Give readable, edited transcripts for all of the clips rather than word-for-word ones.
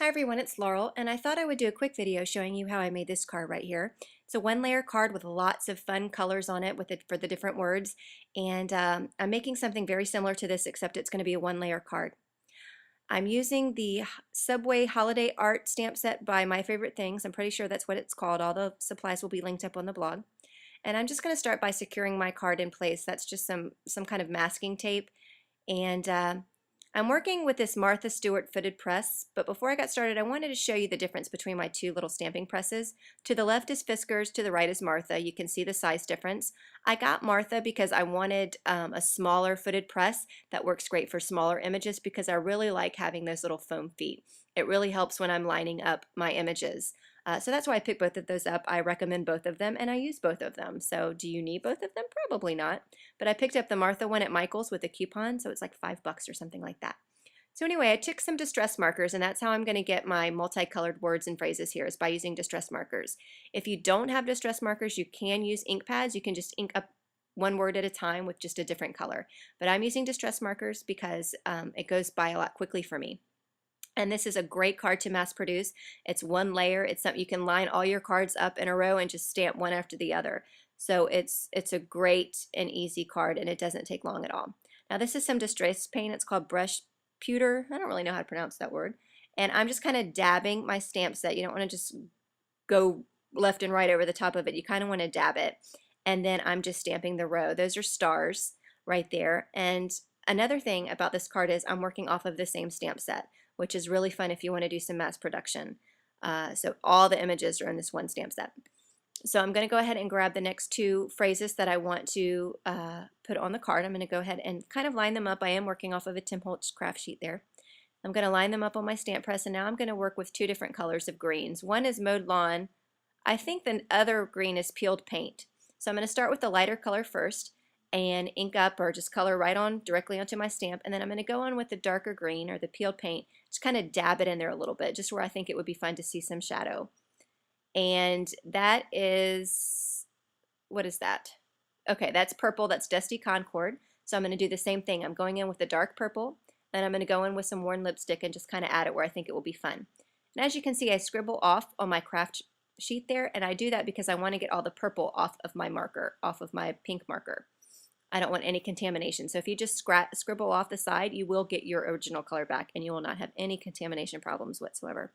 Hi everyone, it's Laurel, and I thought I would do a quick video showing you how I made this card right here. It's a one-layer card with lots of fun colors on it for the different words, and I'm making something very similar to this, except it's going to be a one-layer card. I'm using the Subway Holiday Art stamp set by My Favorite Things. I'm pretty sure that's what it's called. All the supplies will be linked up on the blog. And I'm just going to start by securing my card in place. That's just some kind of masking tape, and I'm working with this Martha Stewart footed press, but before I got started, I wanted to show you the difference between my two little stamping presses. To the left is Fiskars, to the right is Martha. You can see the size difference. I got Martha because I wanted a smaller footed press that works great for smaller images because I really like having those little foam feet. It really helps when I'm lining up my images. So that's why I picked both of those up. I recommend both of them and I use both of them. So do you need both of them? Probably not. But I picked up the Martha one at Michael's with a coupon, so it's like $5 or something like that. So anyway, I took some distress markers, and that's how I'm going to get my multicolored words and phrases here, is by using distress markers. If you don't have distress markers, you can use ink pads. You can just ink up one word at a time with just a different color. But I'm using distress markers because it goes by a lot quickly for me. And this is a great card to mass produce. It's one layer. It's something you can line all your cards up in a row and just stamp one after the other. So it's a great and easy card, and it doesn't take long at all. Now this is some distress paint. It's called brush pewter. I don't really know how to pronounce that word. And I'm just kind of dabbing my stamp set. You don't want to just go left and right over the top of it. You kind of want to dab it. And then I'm just stamping the row. Those are stars right there. And another thing about this card is I'm working off of the same stamp set, which is really fun if you want to do some mass production. So all the images are in this one stamp set. So I'm going to go ahead and grab the next two phrases that I want to put on the card. I'm going to go ahead and kind of line them up. I am working off of a Tim Holtz craft sheet there. I'm going to line them up on my stamp press, and now I'm going to work with two different colors of greens. One is mowed lawn. I think the other green is peeled paint. So I'm going to start with the lighter color first and ink up or just color right on directly onto my stamp, and then I'm going to go on with the darker green or the peeled paint, just kind of dab it in there a little bit, just where I think it would be fun to see some shadow. And that is, what is that? Okay, that's purple, that's Dusty Concord. So I'm going to do the same thing. I'm going in with the dark purple, then I'm going to go in with some worn lipstick and just kind of add it where I think it will be fun. And as you can see, I scribble off on my craft sheet there, and I do that because I want to get all the purple off of my marker, off of my pink marker. I don't want any contamination. So if you just scribble off the side, you will get your original color back and you will not have any contamination problems whatsoever.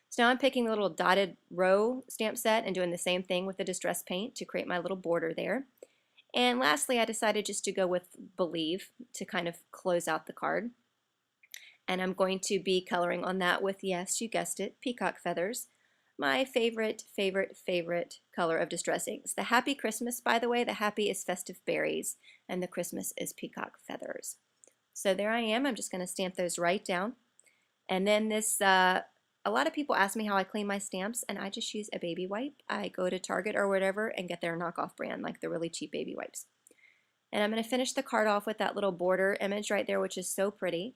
So now I'm picking the little dotted row stamp set and doing the same thing with the distress paint to create my little border there. And lastly, I decided just to go with Believe to kind of close out the card. And I'm going to be coloring on that with, yes, you guessed it, peacock feathers. My favorite color of distress inks. The Happy Christmas, by the way, the Happy is festive berries, and the Christmas is peacock feathers. So there I am. I'm just going to stamp those right down. And then this, a lot of people ask me how I clean my stamps, and I just use a baby wipe. I go to Target or whatever and get their knockoff brand, like the really cheap baby wipes. And I'm going to finish the card off with that little border image right there, which is so pretty.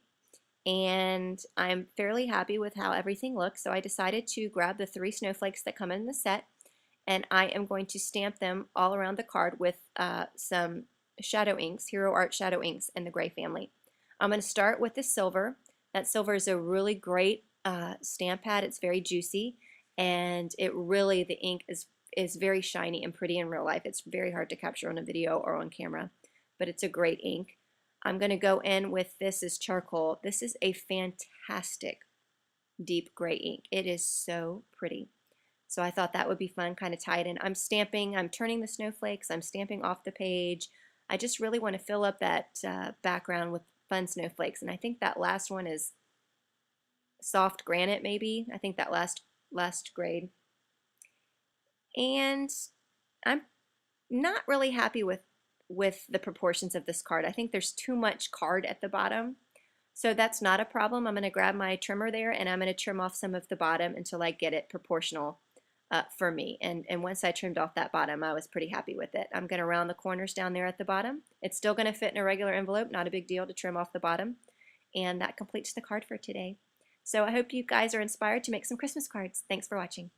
And I'm fairly happy with how everything looks, so I decided to grab the 3 snowflakes that come in the set, and I am going to stamp them all around the card with some shadow inks, Hero Art shadow inks in the gray family. I'm going to start with the silver. That silver is a really great stamp pad. It's very juicy, and it really, the ink is very shiny and pretty in real life. It's very hard to capture on a video or on camera, but it's a great ink. I'm going to go in with, this is charcoal. This is a fantastic deep gray ink. It is so pretty. So I thought that would be fun, kind of tie it in. I'm stamping, I'm turning the snowflakes, I'm stamping off the page. I just really want to fill up that background with fun snowflakes. And I think that last one is soft granite maybe. I think that last grade. And I'm not really happy with the proportions of this card. I think there's too much card at the bottom. So that's not a problem. I'm going to grab my trimmer there and I'm going to trim off some of the bottom until I get it proportional for me. And once I trimmed off that bottom, I was pretty happy with it. I'm going to round the corners down there at the bottom. It's still going to fit in a regular envelope, not a big deal to trim off the bottom. And that completes the card for today. So I hope you guys are inspired to make some Christmas cards. Thanks for watching.